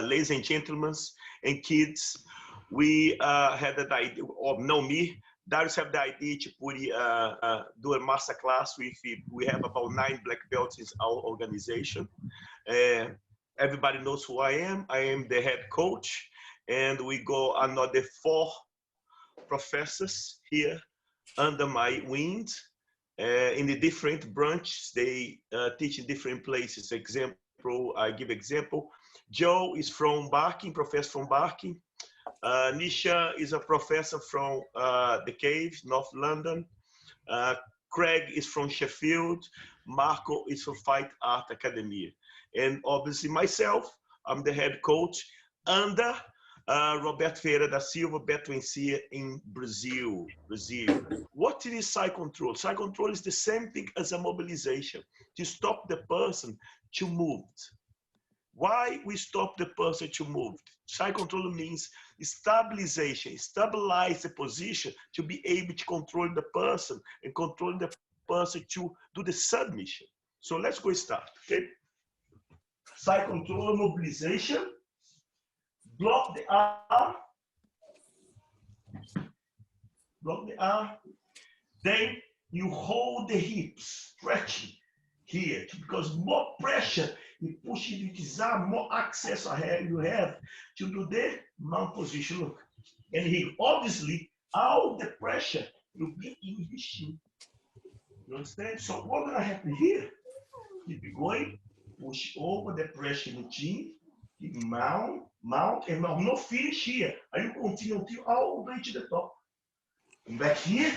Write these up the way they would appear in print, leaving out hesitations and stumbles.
ladies and gentlemen and kids, we had the idea, or no, me, Darius have the idea to put, do a masterclass with, we have about 9 black belts in our organization. Everybody knows who I am. I am the head coach, and we go another 4 professors here under my wing in the different branches. They teach in different places. Example, I give example. Joe is from Barking, professor from Barking. Nisha is a professor from the Cave, North London. Craig is from Sheffield. Marco is from Fight Art Academy. And obviously myself, I'm the head coach under Roberto Ferreira da Silva, Beto Encia in Brazil. What is side control? Side control is the same thing as a mobilization, to stop the person to move. Why we stop the person to move? Side control means stabilization, stabilize the position to be able to control the person and control the person to do the submission. So let's go start, okay? Side control, mobilization, block the arm, then you hold the hips, stretching here, because more pressure you push it, his arm, more access you have to do the mount position. Look, and here, obviously, all the pressure will be in his shin. You understand? So what's gonna happen here? Keep going, push over the pressure in the chin, keep mount, and now no finish here. Aí you continue until all the way to the top. Come back here.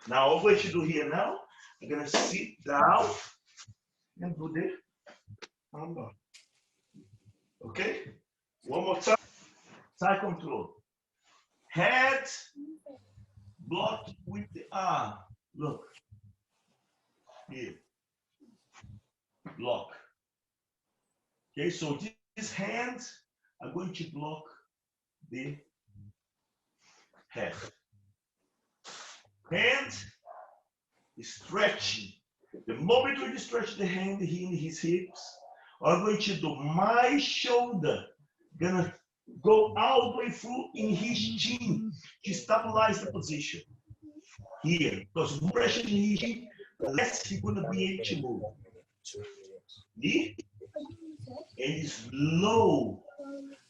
Now, what I'm going to do here now, I'm going to sit down and do the armbar. Okay? One more time. Side control. Head blocked with the arm. Look. Here. Block. Okay, so these hands are going to block the head. Hand is stretching. The moment when you stretch the hand here in his hips, I'm going to do my shoulder, gonna go all the way through in his chin to stabilize the position. Here, because more pressure in his chin, less he's gonna be able to move. Knee, and slow.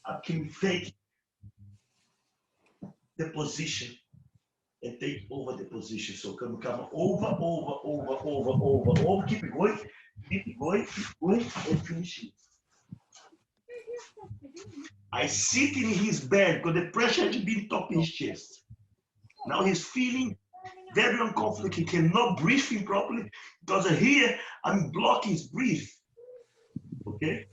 I can take the position and take over the position. So come over, keep it going, and finish it. I sit in his bed because the pressure has been top in his chest. Now he's feeling very uncomfortable. He cannot breathe in properly because here I'm blocking his breath. Okay?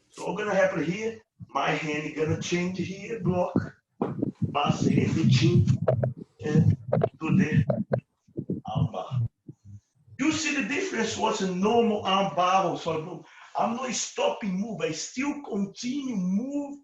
So what's gonna happen here? My hand is gonna change here, block, pass the hand, the chin, and do the armbar. You see the difference? What's a normal armbar? So I'm not stopping move. I still continue move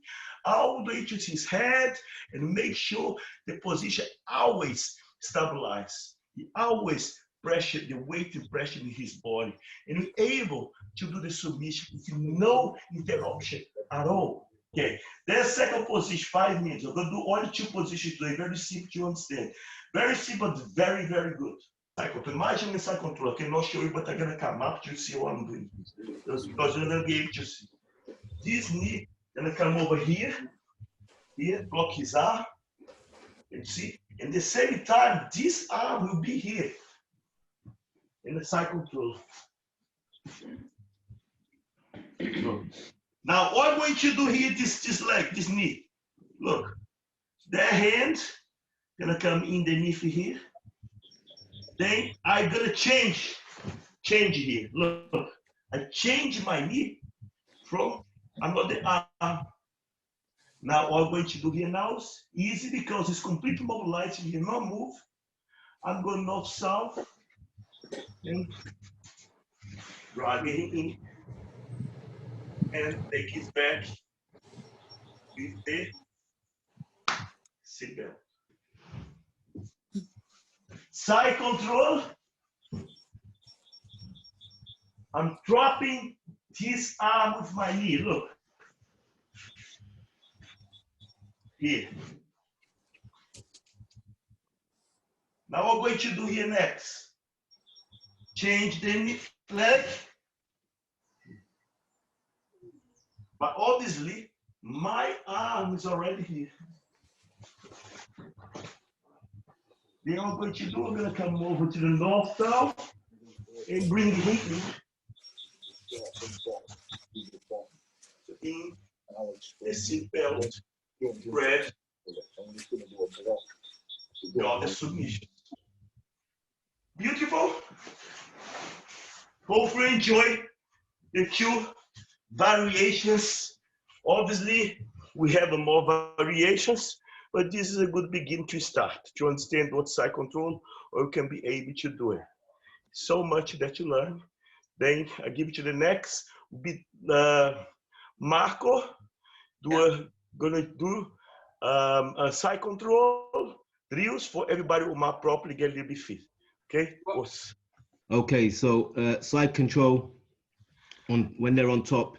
all the way to his head and make sure the position always stabilize. He always pressure the weight and pressure in his body, and we're able to do the submission with no interruption at all. Okay, then second position, 5 minutes. I'm gonna do only 2 positions today. Very simple to understand. Very simple, but very, very good. Cycle. Imagine the side control. I cannot show you, but I'm gonna come up to see what I'm doing. Just because you're gonna be able to see. This knee gonna come over here, block his arm, and see. At the same time, this arm will be here in the side control. Now, what I'm going to do here, this leg, this knee. Look, that hand gonna come underneath here. Then I'm gonna change here. Look, I change my knee from another arm. Now, what I'm going to do here now is easy because it's completely mobilized. You cannot move. I'm going north-south and drag him in and take his back with the seatbelt. Side control. I'm dropping this arm with my knee, look. Here. Now what we're going to do here next, change the leg. But obviously, my arm is already here. Then what we're going to do, we're going to come over to the north now and bring it in. So in the seat belt, bread, the other submission. Beautiful. Hopefully enjoy the two variations. Obviously, we have more variations, but this is a good beginning to start, to understand what side control, or you can be able to do it. So much that you learn. Then I give it to the next. Marco, gonna do a side control drills for everybody who might properly get a little bit fit. Okay? Okay, so side control on when they're on top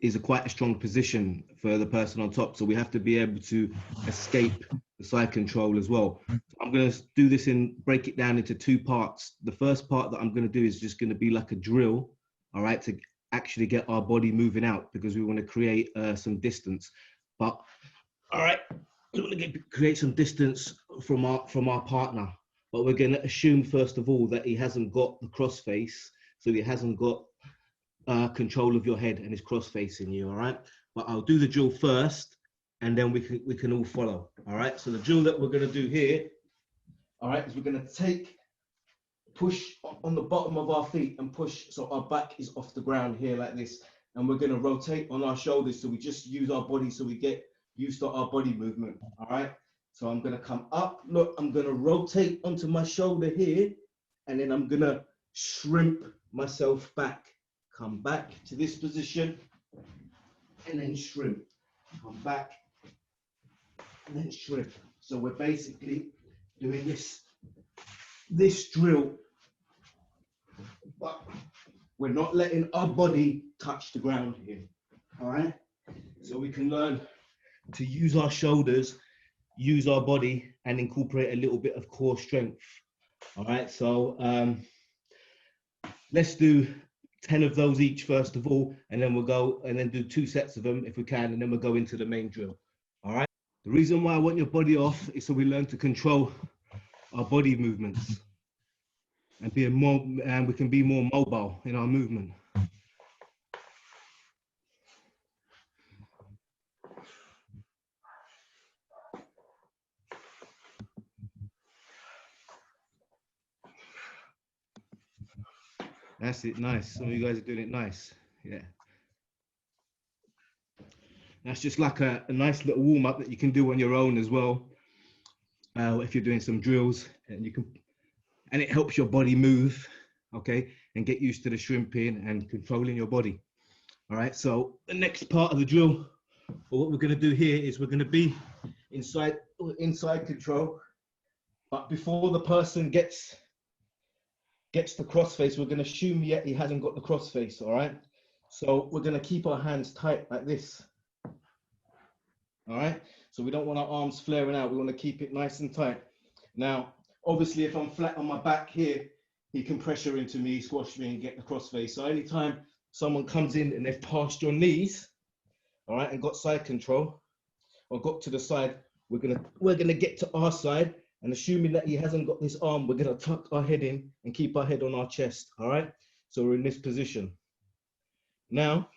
is quite a strong position for the person on top. So we have to be able to escape the side control as well. So I'm going to do this break it down into two parts. The first part that I'm going to do is just going to be like a drill, all right, to actually get our body moving out, because we want to create some distance. But all right, we want to create some distance from our partner. But we're going to assume first of all that he hasn't got the cross face, so he hasn't got control of your head and is cross facing you. All right, but I'll do the drill first, and then we can all follow. All right, so the drill that we're going to do here, all right, is we're going to push on the bottom of our feet and push so our back is off the ground here like this, and we're going to rotate on our shoulders, so we just use our body, so we get used to our body movement. All right, so I'm going to come up, look, I'm going to rotate onto my shoulder here, and then I'm going to shrimp myself back. Come back to this position, and then shrimp. Come back, and then shrimp. So we're basically doing this drill, but we're not letting our body touch the ground here. All right? So we can learn to use our shoulders, use our body, and incorporate a little bit of core strength. All right? So let's do 10 of those each first of all, and then we'll go and then do 2 sets of them if we can, and then we'll go into the main drill. All right. The reason why I want your body off is so we learn to control our body movements and we can be more mobile in our movement. That's it, nice. Some of you guys are doing it nice. Yeah. That's just like a nice little warm up that you can do on your own as well. If you're doing some drills, and it helps your body move, okay, and get used to the shrimping and controlling your body. All right. So the next part of the drill, or what we're going to do here, is we're going to be inside control, but before the person gets the cross face, we're going to assume yet he hasn't got the cross face. All right, so we're going to keep our hands tight like this. All right, so we don't want our arms flaring out, we want to keep it nice and tight. Now obviously if I'm flat on my back here, he can pressure into me, squash me, and get the cross face. So anytime someone comes in and they've passed your knees, all right, and got side control or got to the side, we're gonna get to our side, and assuming that he hasn't got this arm, we're going to tuck our head in and keep our head on our chest. All right, so we're in this position now,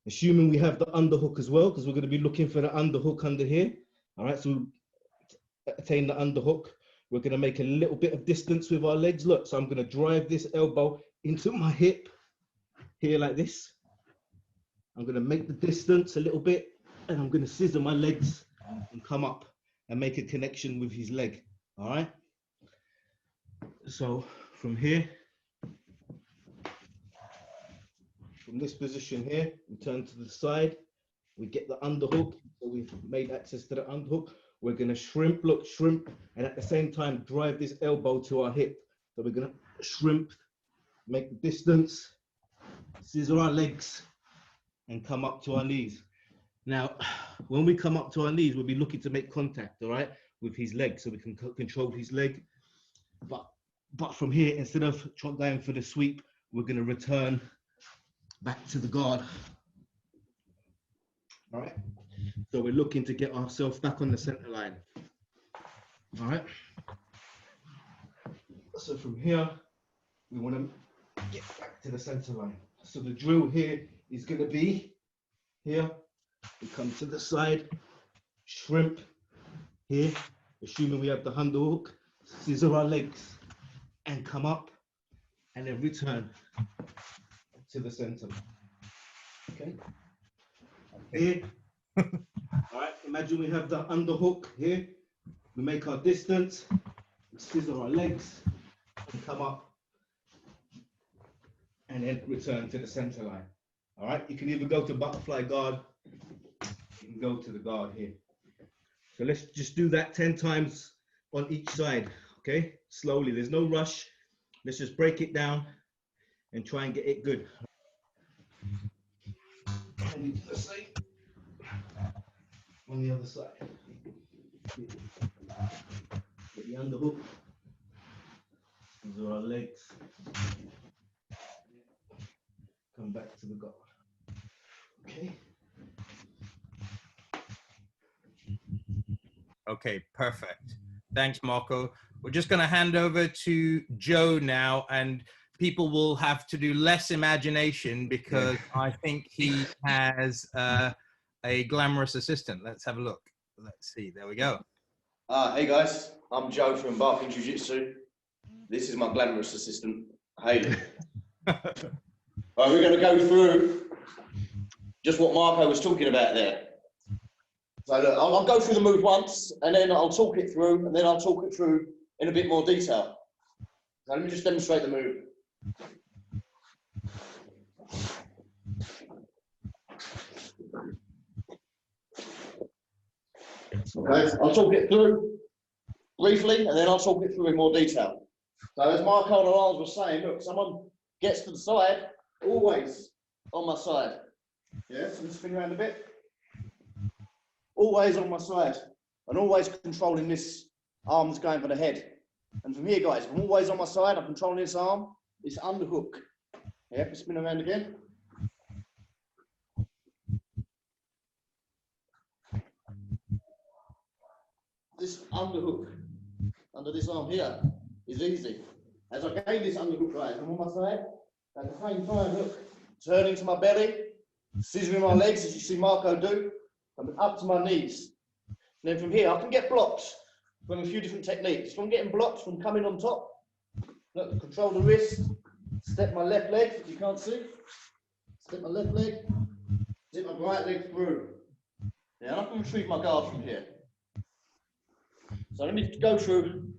assuming we have the underhook as well, because we're going to be looking for the underhook under here. All right, so attain the underhook, we're going to make a little bit of distance with our legs. Look, so I'm going to drive this elbow into my hip here like this. I'm going to make the distance a little bit, and I'm going to scissor my legs and come up and make a connection with his leg. All right, so from here, from this position here, we turn to the side, we get the underhook, so we've made access to the underhook. We're going to shrimp, look, shrimp, and at the same time drive this elbow to our hip. So we're going to shrimp, make the distance, scissor our legs and come up to our knees. Now, when we come up to our knees, we'll be looking to make contact, all right, with his leg, so we can control his leg. But from here, instead of going for the sweep, we're going to return back to the guard. All right. So we're looking to get ourselves back on the center line. All right. So from here, we want to get back to the center line. So the drill here is going to be here. We come to the side, shrimp here, assuming we have the underhook, scissor our legs and come up and then return to the center. Okay. Here. All right. Imagine we have the underhook here. We make our distance, we scissor our legs and come up and then return to the center line. All right. You can either go to butterfly guard, you can go to the guard here. So let's just do that 10 times on each side. Okay, slowly, there's no rush. Let's just break it down and try and get it good. And the same on the other side. Get the underhook. These are our legs. Come back to the guard. Okay. Okay, perfect. Thanks, Marco. We're just going to hand over to Joe now, and people will have to do less imagination because I think he has a glamorous assistant. Let's have a look. Let's see. There we go. Hey guys, I'm Joe from Barking Jiu Jitsu. This is my glamorous assistant, Hayden. We're going to go through just what Marco was talking about there. So look, I'll go through the move once, and then I'll talk it through, and then I'll talk it through in a bit more detail. So let me just demonstrate the move. Okay, I'll talk it through briefly, and then I'll talk it through in more detail. So as Marco and Alans was saying, look, someone gets to the side, always on my side. Yeah, so let's spin around a bit. Always on my side, and always controlling this arm that's going for the head. And from here, guys, I'm always on my side, I'm controlling this arm, this underhook. Yeah, spin around again. This underhook under this arm here is easy. As I gain this underhook, guys, I'm on my side. At the same time, look, turning to my belly, scissoring my legs, as you see Marco do, and up to my knees. And then from here, I can get blocked from a few different techniques. From getting blocked from coming on top, look, control the wrist, step my left leg, if you can't see, step my left leg, zip my right leg through. Yeah, and I can retrieve my guard from here. So let me go through,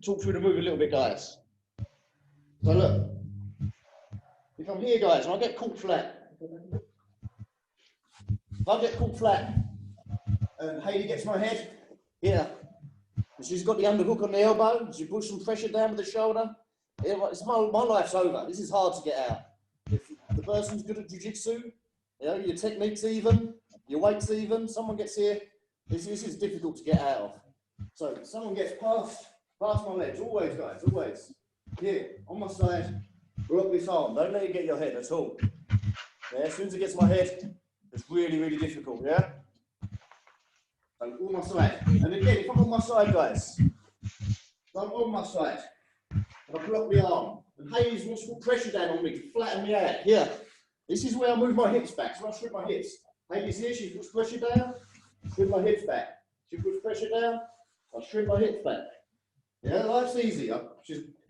talk through the move a little bit, guys. So look, if I'm here, guys, and I get caught flat, if I get caught flat and Hayley gets my head, here, and she's got the underhook on the elbow, she puts some pressure down with the shoulder, it's my life's over. This is hard to get out. If the person's good at jiu-jitsu, you know, your technique's even, your weight's even, someone gets here, this is difficult to get out of. So someone gets past my legs, always, guys, always. Here, on my side, rock this arm, don't let it get your head at all. Yeah, as soon as it gets my head, it's really, really difficult, yeah? So on my side. And again, if I'm on my side, guys, if I'm on my side, and I block the arm, and Hayes wants to put pressure down on me to flatten me out, here. This is where I move my hips back, so I strip my hips. Hayes here, she puts pressure down, strip my hips back. She puts pressure down, I strip my hips back. Yeah, life's easy.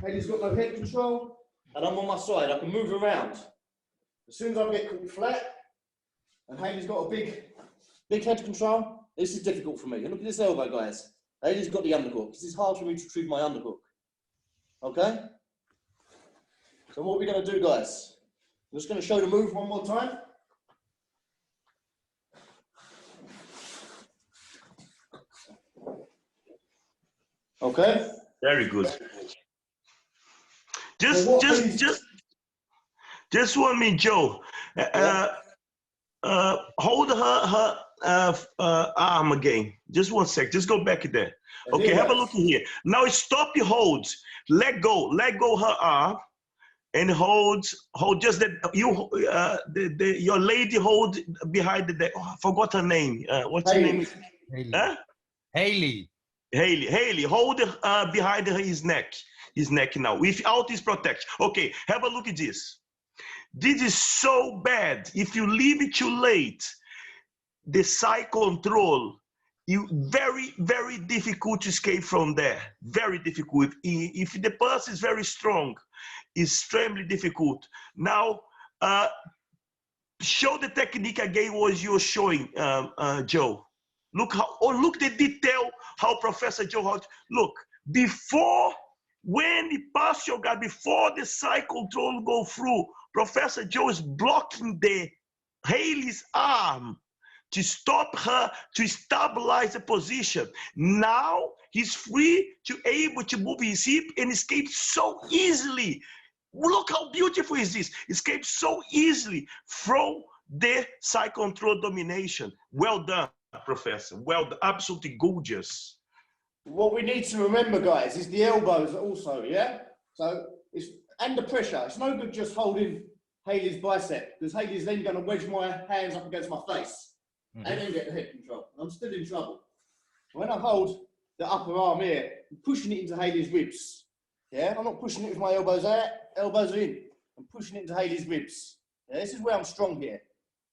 Hayes got no head control, and I'm on my side, I can move around. As soon as I get caught flat, and Hayden's got a big head control, this is difficult for me. And look at this elbow, guys. Hayden's got the underhook. This is hard for me to retrieve my underhook. Okay? So what are we going to do, guys? I'm just going to show the move one more time. Okay? Very good. Just 1 minute, Joe. Hold her arm again. Just 1 sec. Just go back there. Okay, have a look in here. Now stop your holds. Let go her arm, and hold just that your lady hold behind the. Oh, I forgot her name. What's her name? Haley. Huh? Haley. Haley, hold behind his neck now, without his protection. Okay, have a look at this. This is so bad. If you leave it too late, the side control, you very, very difficult to escape from there. Very difficult. If the person is very strong, it's extremely difficult. Now, show the technique again what you're showing, Joe. Look the detail how Professor Joe, look, before, when he pass your guard, before the side control go through, Professor Joe is blocking the Haley's arm to stop her, to stabilize the position. Now he's free to able to move his hip and escape so easily. Look how beautiful is this. Escape so easily from the side control domination. Well done, Professor. Well done. Absolutely gorgeous. What we need to remember, guys, is the elbows also, yeah? So it's under pressure. It's no good just holding Haley's bicep, because Haley's then going to wedge my hands up against my face and then get the head control. I'm still in trouble. When I hold the upper arm here, I'm pushing it into Haley's ribs. Yeah, I'm not pushing it with my elbows out, elbows are in. I'm pushing it into Haley's ribs. Yeah, this is where I'm strong here,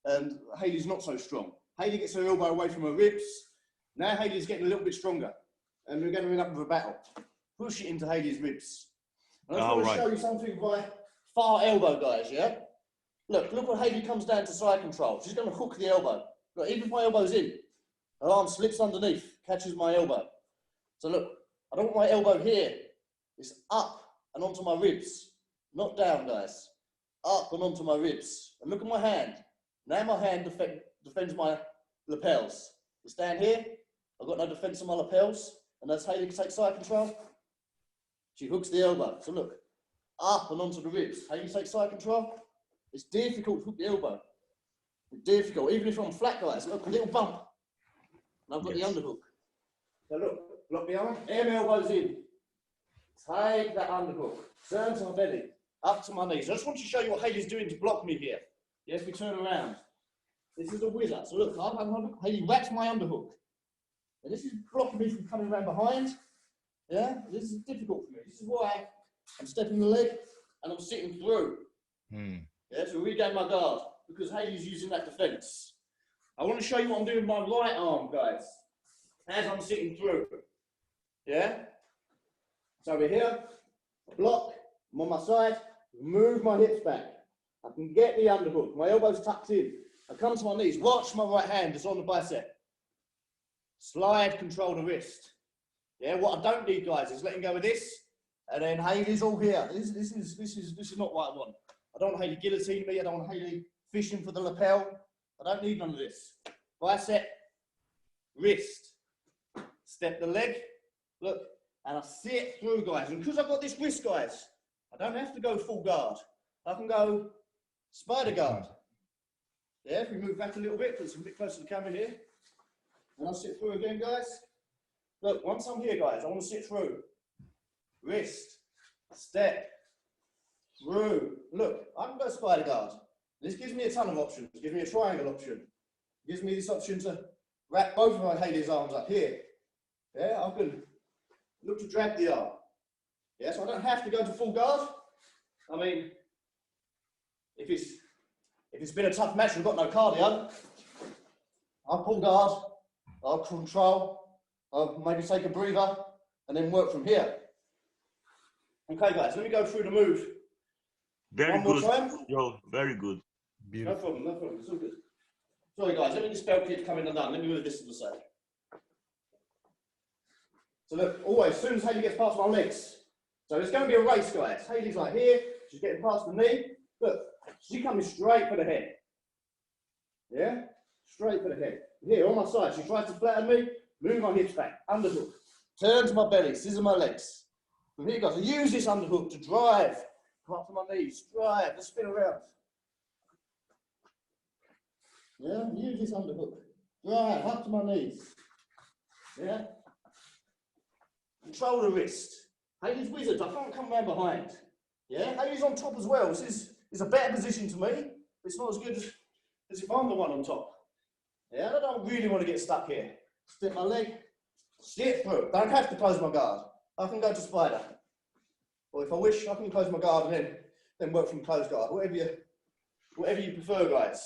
and Haley's not so strong. Haley gets her elbow away from her ribs. Now Haley's getting a little bit stronger, and we're going to end up with a battle. Push it into Haley's ribs. And I just want to show you something by far elbow, guys, yeah? Look what Haley comes down to side control. She's going to hook the elbow. Look, even if my elbow's in, her arm slips underneath, catches my elbow. So look, I don't want my elbow here. It's up and onto my ribs. Not down, guys. Up and onto my ribs. And look at my hand. Now my hand defends my lapels. You stand here, I've got no defense on my lapels, and that's Haley takes side control. She hooks the elbow. So look, up and onto the ribs. Haley takes side control. It's difficult to hook the elbow. It's difficult, even if I'm flat, guys. Look, a little bump. And I've got the underhook. So look, lock the arm, elbows in. Take that underhook. Turn to my belly, up to my knees. I just want to show you what Haley's doing to block me here. Yes, we turn around. This is a wizard. So look, Haley whacks my underhook. And this is blocking me from coming around behind. Yeah, this is difficult for me. This is why I'm stepping the leg and I'm sitting through. Yeah, so regain my guard because Haley's using that defense. I want to show you what I'm doing with my right arm, guys, as I'm sitting through. Yeah? So we're here, block, I'm on my side, move my hips back. I can get the underhook, my elbow's tucked in. I come to my knees, watch my right hand, it's on the bicep. Slide, control the wrist. Yeah, what I don't need, guys, is letting go of this, and then Haley's all here. This is not what I want. I don't want Haley guillotine me, I don't want Haley fishing for the lapel. I don't need none of this. Bicep, wrist, step the leg, look, and I sit through, guys. And because I've got this wrist, guys, I don't have to go full guard. I can go spider guard. Yeah, if we move back a little bit, put us a bit closer to the camera here. And I'll sit through again, guys. Look, once I'm here, guys, I want to sit through. Wrist, step, through. Look, I can go spider guard. This gives me a ton of options. It gives me a triangle option. It gives me this option to wrap both of my Haley's arms up here. Yeah, I can look to drag the arm. Yeah, so I don't have to go to full guard. I mean, if it's been a tough match, we've got no cardio. I'll pull guard, I'll control, I'll maybe take a breather, and then work from here. Okay, guys, let me go through the move. Very good. Yo, very good. Beautiful. No problem, it's all good. Sorry, guys, let me just spell kids coming undone. Let me move this to the side. So look, always, as soon as Haley gets past my legs. So it's going to be a race, guys. Haley's like here, she's getting past the knee. Look, she's coming straight for the head. Yeah? Straight for the head. Here, on my side, she tries to flatten me, move my hips back, underhook. Turn to my belly, scissor my legs. From here, guys, I use this underhook to drive. Come up to my knees, drive, let's spin around. Yeah, use this underhook. Right, up to my knees. Yeah. Control the wrist. Haley's wizard, I can't come round behind. Yeah, Haley's on top as well. This is a better position to me. It's not as good as if I'm the one on top. Yeah, I don't really want to get stuck here. Step my leg, step through. Don't have to close my guard. I can go to spider. Or if I wish, I can close my guard and then work from closed guard. Whatever you prefer, guys.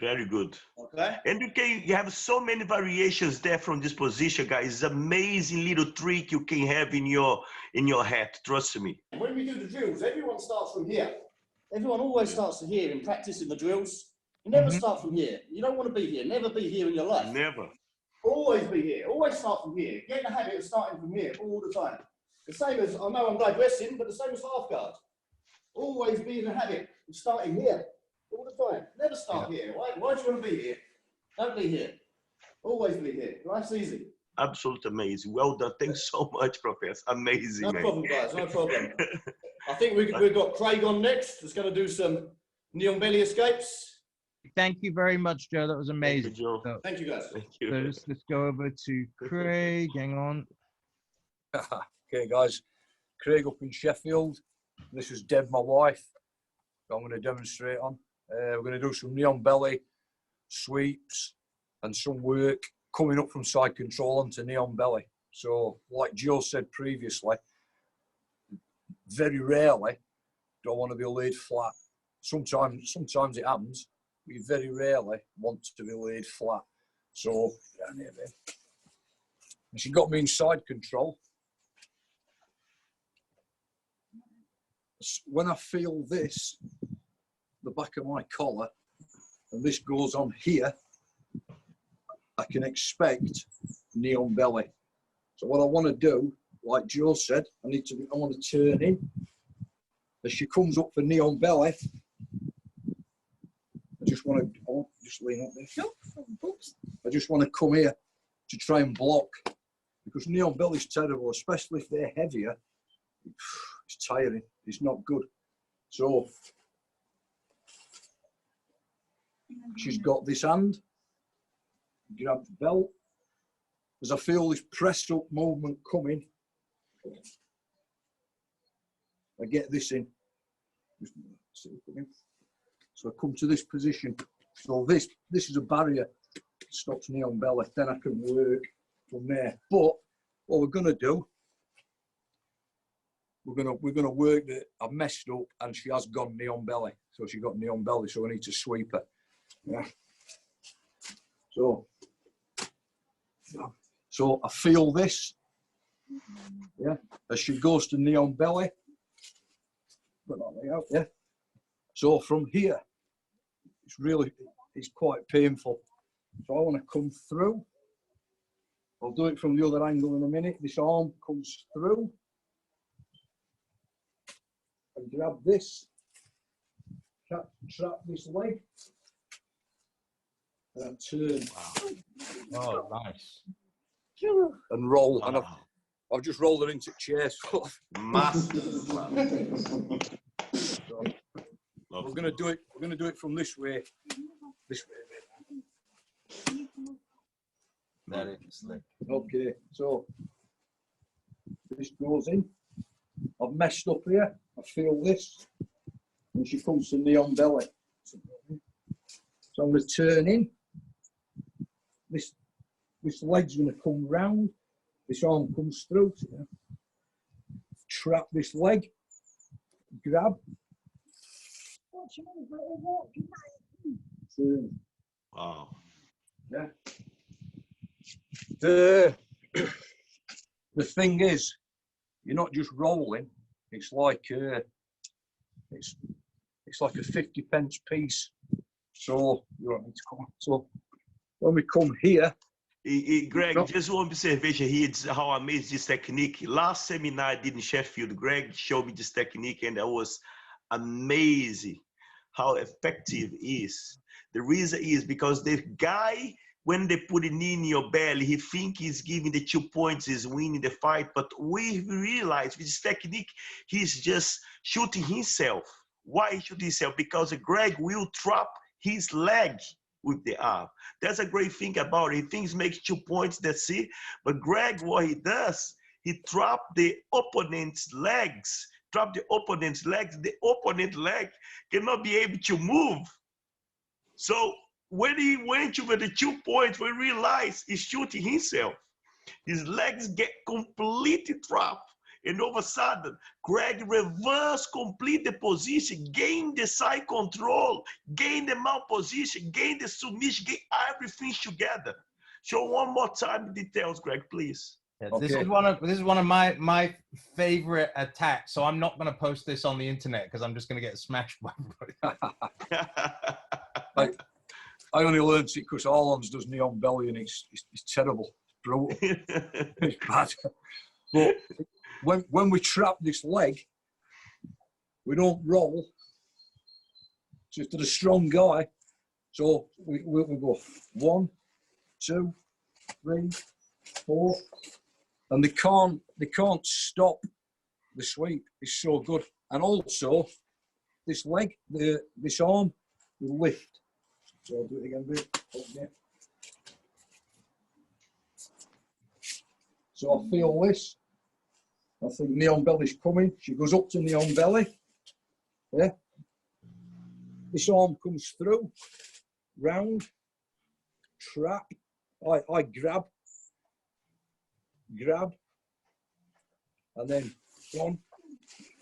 Very good. Okay. And you have so many variations there from this position, guys. It's amazing little trick you can have in your head. Trust me. When we do the drills, everyone starts from here. Everyone always starts from here in practicing the drills. You never start from here. You don't want to be here. Never be here in your life. Never. Always be here. Always start from here. Get in the habit of starting from here all the time. The same as, I know I'm digressing, but the same as half guard. Always be in the habit of starting here all the time. Never start here. Why do you want to be here? Don't be here. Always be here. Life's easy. Absolutely amazing. Well done. Thanks so much, Professor. Amazing, No man. problem, guys. No problem. I think we've got Craig on next. Who's going to do some knee on belly escapes. Thank you very much, Joe. That was amazing. Thank you, Joe. So, Thank you, guys. Thank you. so let's go over to Craig. Hang on. Okay, guys. Craig up in Sheffield. This is Deb, my wife. I'm going to demonstrate on. We're going to do some knee on belly, sweeps, and some work coming up from side control onto knee on belly. So, like Joe said previously, very rarely do I want to be laid flat. Sometimes it happens, but you very rarely want to be laid flat. So, and she got me in side control. When I feel this, the back of my collar, and this goes on here, I can expect knee on belly. So what I want to do, like Joe said, I want to turn in. As she comes up for knee on belly, I just lean up there. I just want to come here to try and block, because knee on belly is terrible, especially if they're heavier. It's tiring. It's not good. So she's got this hand. Grab the belt. As I feel this pressed up movement coming, I get this in. So I come to this position. So this is a barrier. Stops me on belly. Then I can work from there. But what we're going to do, we're gonna work that I've messed up and she has gone knee on belly. So she got knee on belly, so I need to sweep her. Yeah. So I feel this. Yeah. As she goes to knee on belly. Put that leg out, yeah. So from here, it's quite painful. So I want to come through. I'll do it from the other angle in a minute. This arm comes through. And grab this, trap this leg, and I turn. Wow. Oh, nice. And roll, Wow. and I've just rolled her into chairs. Massive. So we're going to do it from this way. Very slick. Okay, so this goes in. I've messed up here. I feel this, and she comes to knee on belly. So I'm going to turn in. This leg's going to come round. This arm comes through. So, yeah. Trap this leg. Grab. Turn. Wow. Yeah. The thing is, you're not just rolling. It's like it's like a 50p piece. So you want me to come. So when we come here, Greg, just one observation here. It's how amazing this technique. Last seminar I did in Sheffield, Greg showed me this technique, and that was amazing how effective it is. The reason is because the guy, when they put a knee in your belly, he think he's giving the 2 points, is winning the fight. But we realize with this technique, he's just shooting himself. Why he shooting himself? Because Greg will trap his leg with the arm. That's a great thing about it. Things make 2 points, that's it. But Greg, what he does, he dropped the opponent's legs, the opponent leg cannot be able to move. So when he went with the 2 points, we realized he's shooting himself. His legs get completely trapped. And all of a sudden, Greg reverse complete the position, gain the side control, gain the mount position, gain the submission, gain everything together. Show one more time the details, Greg, please. Yeah, Okay. This is one of my favorite attacks. So I'm not going to post this on the internet because I'm just going to get smashed by everybody. I only learned it because Orlands does knee on belly, and it's terrible. It's brutal. It's bad. But when we trap this leg, we don't roll. So if they're a strong guy, so we go 1, 2, 3, 4, and they can't stop the sweep. It's so good. And also, this leg, this arm will lift. So I'll do it again, okay. So I feel this. I think knee on belly's coming. She goes up to knee on belly. Yeah. This arm comes through, round, trap. I grab, and then 1,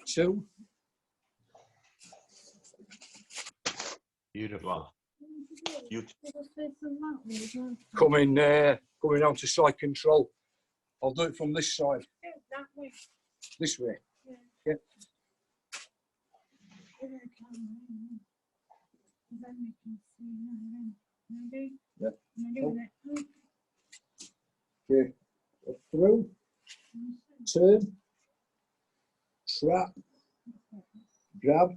2. Beautiful. Coming down to side control. I'll do it from this side. That way. This way. Yeah. Yeah. Yeah. Okay. Through. Turn. Trap. Grab.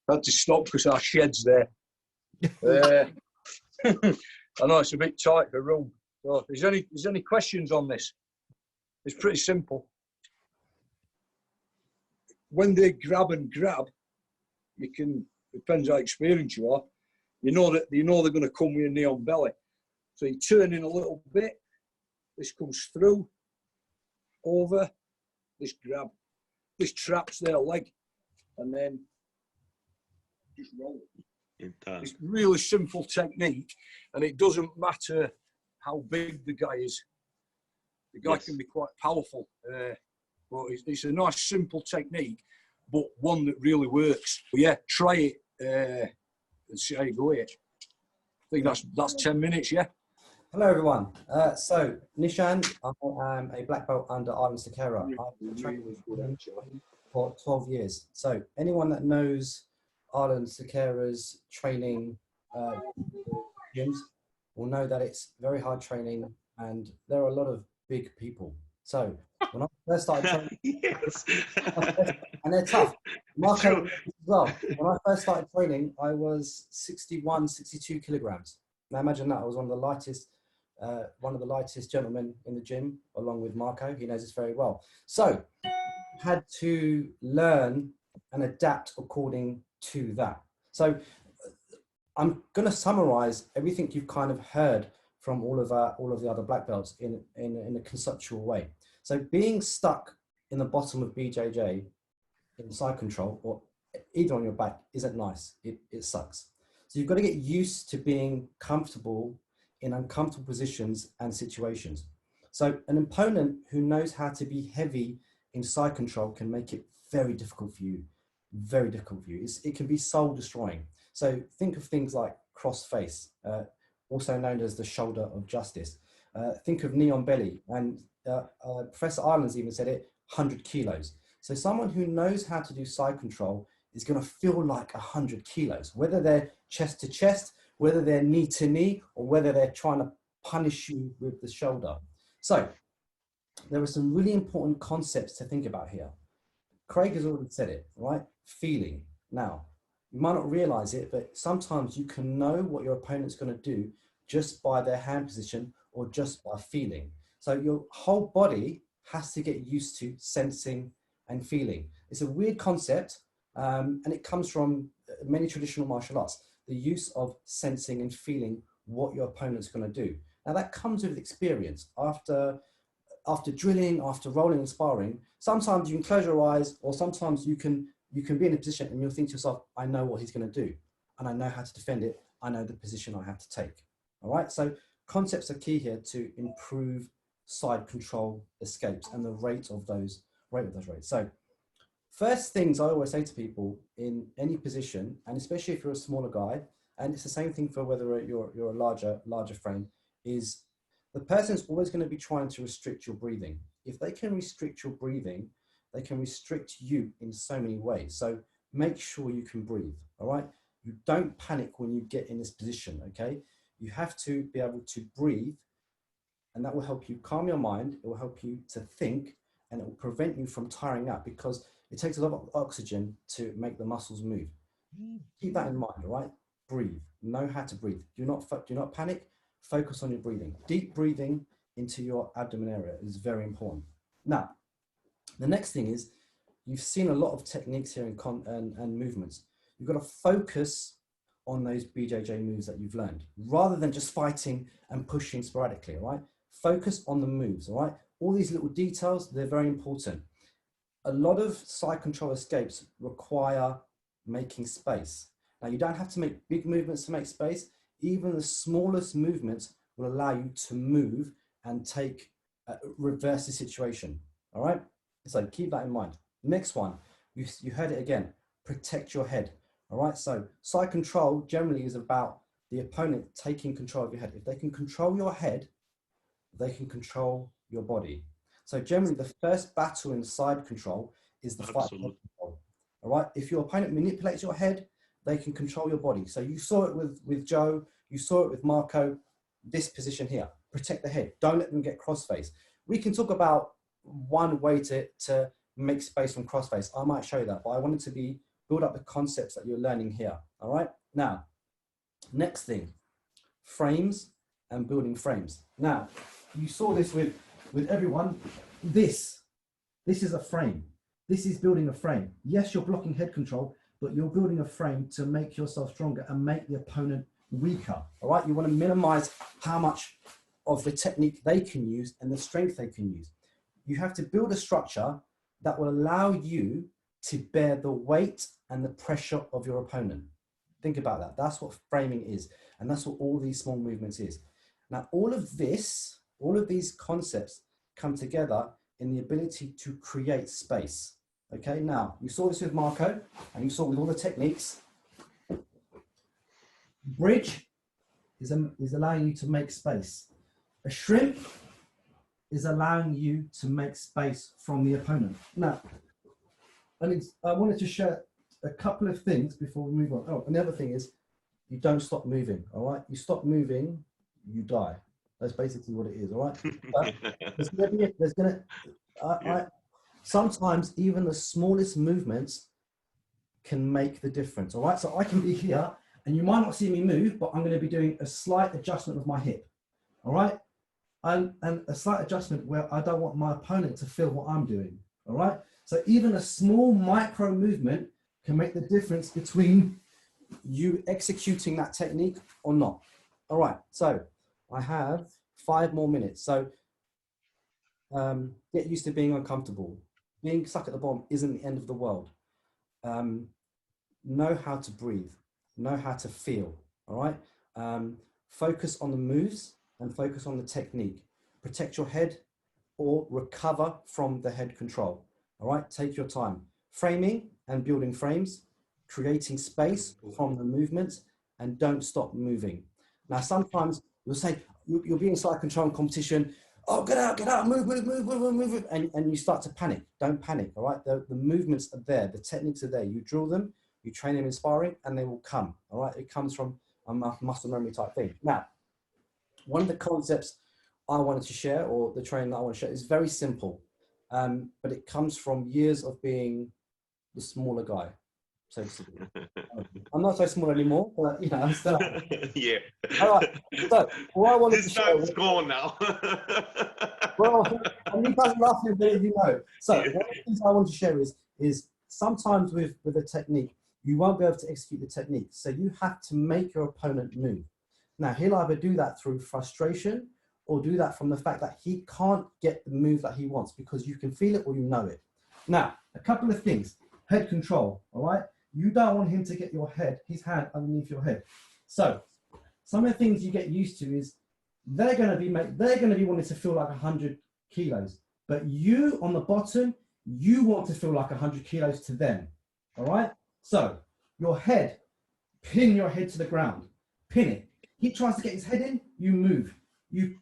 Had to stop because our shed's there. I know it's a bit tight for room. So, is there any questions on this? It's pretty simple. When they grab, you can, depends how experienced you are, you know they're going to come with a knee on belly. So you turn in a little bit, this comes through, over, this grab, this traps their leg, and then just roll it. It's really simple technique, and it doesn't matter how big the guy is. The guy can be quite powerful, but it's a nice simple technique, but one that really works. But yeah, try it and see how you go here. I think that's 10 minutes, yeah? Hello everyone. So Nishan, I am a black belt under Ivan Sakara. I've been training for 12 years. So anyone that knows Ivan Sakara's training gyms will know that it's very hard training, and there are a lot of big people. So when I first started training, Yes. and they're tough. Marco as well. When I first started training, I was 61, 62 kilograms. Now imagine that. I was one of the lightest gentlemen in the gym, along with Marco. He knows this very well. So had to learn and adapt according to that. So I'm going to summarize everything you've kind of heard from all of the other black belts in a conceptual way. So being stuck in the bottom of BJJ in side control or either on your back isn't nice. It sucks. So you've got to get used to being comfortable in uncomfortable positions and situations. So an opponent who knows how to be heavy in side control can make it very difficult for you. Very difficult for you. It can be soul destroying. So think of things like cross face, also known as the shoulder of justice. Think of knee on belly, and Professor Ireland's even said it, 100 kilos. So someone who knows how to do side control is going to feel like 100 kilos, whether they're chest to chest, whether they're knee to knee, or whether they're trying to punish you with the shoulder. So there are some really important concepts to think about here. Craig has already said it, right? Feeling. Now, you might not realize it, but sometimes you can know what your opponent's going to do just by their hand position or just by feeling. So your whole body has to get used to sensing and feeling. It's a weird concept, And it comes from many traditional martial arts, the use of sensing and feeling what your opponent's going to do. Now that comes with experience. After drilling, after rolling and sparring, sometimes you can close your eyes, or sometimes you can be in a position and you'll think to yourself, I know what he's going to do, and I know how to defend it. I know the position I have to take. All right. So concepts are key here to improve side control escapes and the rate of those rates. So first things I always say to people in any position, and especially if you're a smaller guy, and it's the same thing for whether you're a larger frame, is the person's always going to be trying to restrict your breathing. If they can restrict your breathing, they can restrict you in so many ways. So make sure you can breathe, all right? You don't panic when you get in this position, okay? You have to be able to breathe, and that will help you calm your mind. It will help you to think, and it will prevent you from tiring out, because it takes a lot of oxygen to make the muscles move. Keep that in mind, all right? Breathe. Know how to breathe. Do not panic. Focus on your breathing. Deep breathing into your abdomen area is very important. Now, the next thing is, you've seen a lot of techniques here and movements. You've got to focus on those BJJ moves that you've learned, rather than just fighting and pushing sporadically, all right? Focus on the moves, all right? All these little details, they're very important. A lot of side control escapes require making space. Now, you don't have to make big movements to make space. Even the smallest movements will allow you to move and reverse the situation, all right? So keep that in mind. Next one, you heard it again, protect your head, all right? So side control generally is about the opponent taking control of your head. If they can control your head, they can control your body. So generally the first battle in side control is the fight control, all right? If your opponent manipulates your head, they can control your body. So you saw it with Joe, you saw it with Marco, this position here, protect the head. Don't let them get crossface. We can talk about one way to make space from crossface. I might show you that, but I wanted to build up the concepts that you're learning here, all right? Now, next thing, frames and building frames. Now, you saw this with everyone. This is a frame. This is building a frame. Yes, you're blocking head control, but you're building a frame to make yourself stronger and make the opponent weaker, all right? You want to minimize how much of the technique they can use and the strength they can use. You have to build a structure that will allow you to bear the weight and the pressure of your opponent. Think about that. That's what framing is. And that's what all these small movements is. Now, all of these concepts come together in the ability to create space. Okay, now you saw this with Marco and you saw with all the techniques. Bridge is allowing you to make space. A shrimp is allowing you to make space from the opponent. Now, I wanted to share a couple of things before we move on. Oh, and the other thing is, you don't stop moving, all right? You stop moving, you die. That's basically what it is, all right? But sometimes even the smallest movements can make the difference, all right? So I can be here, and you might not see me move, but I'm going to be doing a slight adjustment of my hip, all right? And a slight adjustment where I don't want my opponent to feel what I'm doing, all right? So even a small micro movement can make the difference between you executing that technique or not. All right, so I have 5 more minutes. So get used to being uncomfortable. Being stuck at the bottom isn't the end of the world. Know how to breathe, know how to feel, all right? Focus on the moves and focus on the technique. Protect your head or recover from the head control, all right? Take your time. Framing and building frames, creating space from the movements, and don't stop moving. Now, sometimes you'll say, you'll be in side control and competition, oh, get out, move, and you start to panic. Don't panic, all right? The movements are there, the techniques are there. You drill them, you train them in sparring, and they will come, all right? It comes from a muscle memory type thing. Now, one of the concepts I wanted to share, or the training that I want to share, is very simple, but it comes from years of being the smaller guy. So I'm not so small anymore, but you know, I'm still. Yeah. All right. So what I wanted this to share time's gone now. well, and you guys are laughing, but you know. So Yeah. one of the things I want to share is sometimes with a technique, you won't be able to execute the technique. So you have to make your opponent move. Now, he'll either do that through frustration or do that from the fact that he can't get the move that he wants because you can feel it or you know it. Now, a couple of things. Head control, all right? You don't want him to get his hand underneath your head. So some of the things you get used to is they're going to be wanting to feel like 100 kilos, but you on the bottom, you want to feel like 100 kilos to them, all right? So your head, pin your head to the ground, pin it. He tries to get his head in, you move. You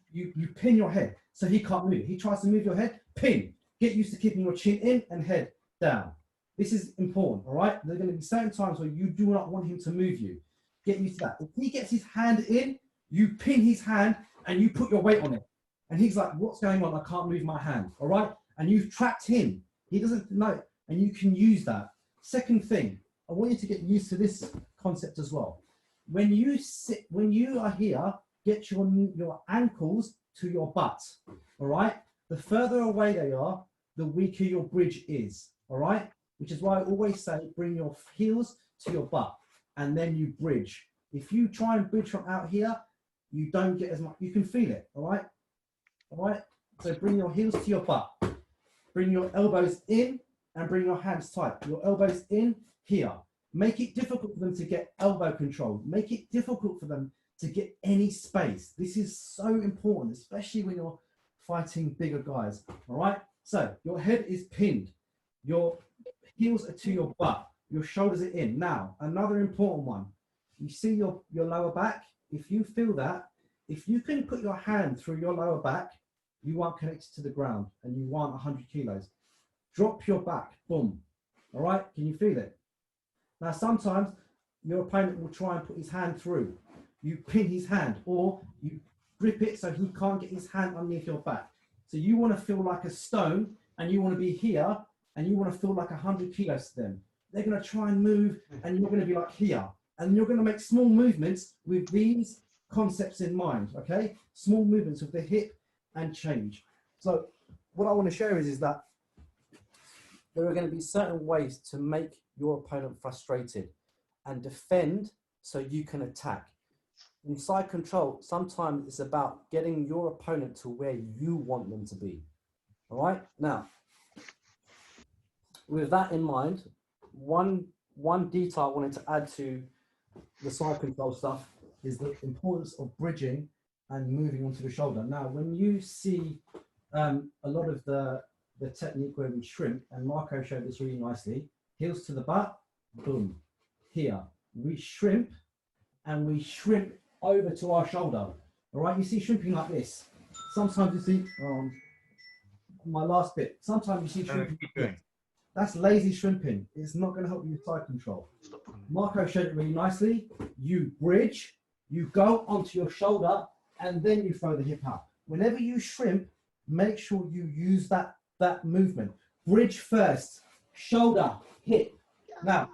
pin your head so he can't move. He tries to move your head, pin. Get used to keeping your chin in and head down. This is important, all right? There are going to be certain times where you do not want him to move you. Get used to that. If he gets his hand in, you pin his hand and you put your weight on it. And he's like, what's going on? I can't move my hand, all right? And you've trapped him. He doesn't know, and you can use that. Second thing, I want you to get used to this concept as well. When you are here, get your ankles to your butt, all right? The further away they are, the weaker your bridge is, all right? Which is why I always say, bring your heels to your butt, and then you bridge. If you try and bridge from out here, you don't get as much, you can feel it, all right? All right? So bring your heels to your butt. Bring your elbows in and bring your hands tight. Your elbows in here. Make it difficult for them to get elbow control. Make it difficult for them to get any space. This is so important, especially when you're fighting bigger guys. All right? So your head is pinned. Your heels are to your butt. Your shoulders are in. Now, another important one. You see your lower back? If you feel that, if you can put your hand through your lower back, you aren't connected to the ground and you want 100 kilos. Drop your back, boom. All right, can you feel it? Now, sometimes your opponent will try and put his hand through. You pin his hand or you grip it so he can't get his hand underneath your back. So you want to feel like a stone and you want to be here and you want to feel like 100 kilos to them. They're going to try and move and you're going to be like here. And you're going to make small movements with these concepts in mind, okay? Small movements with the hip and change. So what I want to share is that there are going to be certain ways to make your opponent frustrated and defend so you can attack. In side control, sometimes it's about getting your opponent to where you want them to be. All right? Now, with that in mind, one detail I wanted to add to the side control stuff is the importance of bridging and moving onto the shoulder. Now, when you see a lot of the technique where we shrimp, and Marco showed this really nicely, heels to the butt, boom, here. We shrimp and we shrimp over to our shoulder. All right, you see shrimping like this. Sometimes you see, my last bit, sometimes you see shrimping. That's lazy shrimping. It's not going to help you with side control. Marco showed it really nicely. You bridge, you go onto your shoulder, and then you throw the hip out. Whenever you shrimp, make sure you use that movement. Bridge first, shoulder, hip. Now,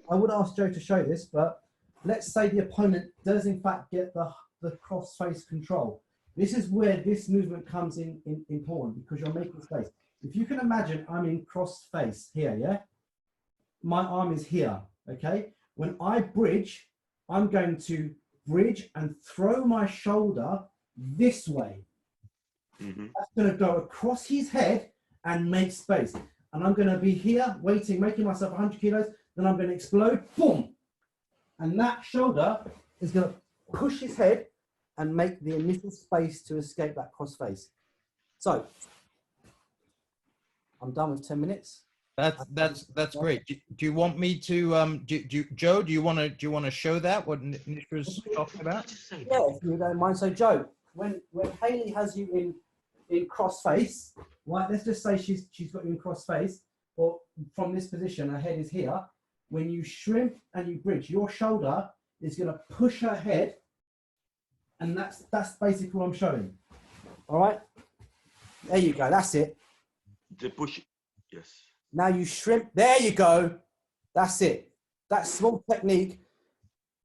I would ask Joe to show this, but let's say the opponent does in fact get the cross-face control. This is where this movement comes in important because you're making space. If you can imagine, I'm in cross-face here, yeah? My arm is here, okay? When I bridge, I'm going to bridge and throw my shoulder this way. Mm-hmm. That's going to go across his head and make space. And I'm going to be here waiting, making myself 100 kilos. Then I'm going to explode, boom. And that shoulder is going to push his head and make the initial space to escape that cross face. So I'm done with 10 minutes. That's great. Do you want me to Joe? Do you want to show that what Nish was talking about? Yeah, if you don't mind. So Joe, when Hayley has you in cross face, right? Let's just say she's got you in cross face, or from this position, her head is here. When you shrimp and you bridge, your shoulder is going to push her head, and that's basically what I'm showing. All right, there you go. That's it. The push, yes. Now you shrimp. There you go. That's it. That small technique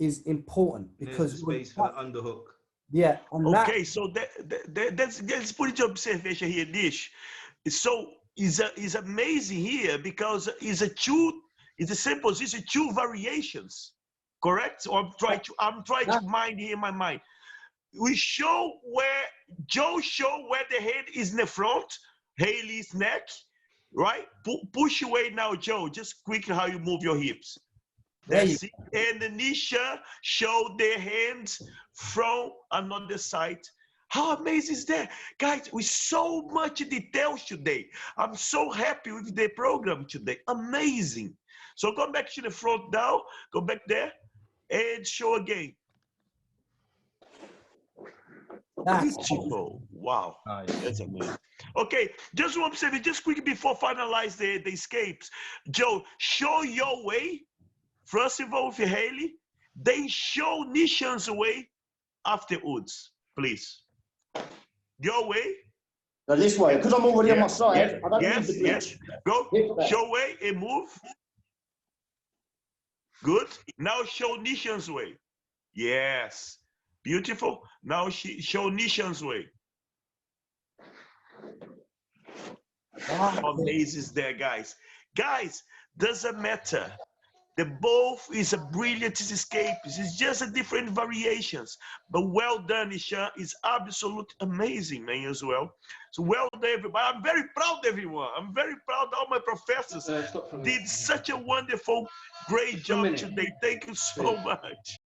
is important because space for the underhook. Yeah. Okay, so let's put it to observation here, Dish. So is amazing here because it's a simple, it's a two variations, correct? So I'm trying to mind here in my mind. We show where Joe show where the head is in the front, Haley's neck, right? Push away now, Joe. Just quickly how you move your hips. That's it. And Nisha show their hands from another side. How amazing is that? Guys, with so much details today. I'm so happy with the program today. Amazing. So go back to the front now. Go back there and show again. Beautiful. Wow. Nice. That's amazing. Okay, just one second, just quickly before finalize the escapes. Joe, show your way. First of all, with Haley, then show Nishan's way afterwards, please. Your way. Go this way, because I'm already on my side. I don't need the bridge. Go, show way and move. Good. Now show Nishan's way. Yes. Beautiful. Now show Nishan's way. How amazing is there, guys? Guys, doesn't matter. The both is a brilliant escape. It's just a different variations. But well done, Nishan. It's absolutely amazing, man, as well. So well done, everybody. I'm very proud of everyone. I'm very proud of all my professors. Did such a wonderful, great job today. Thank you so much.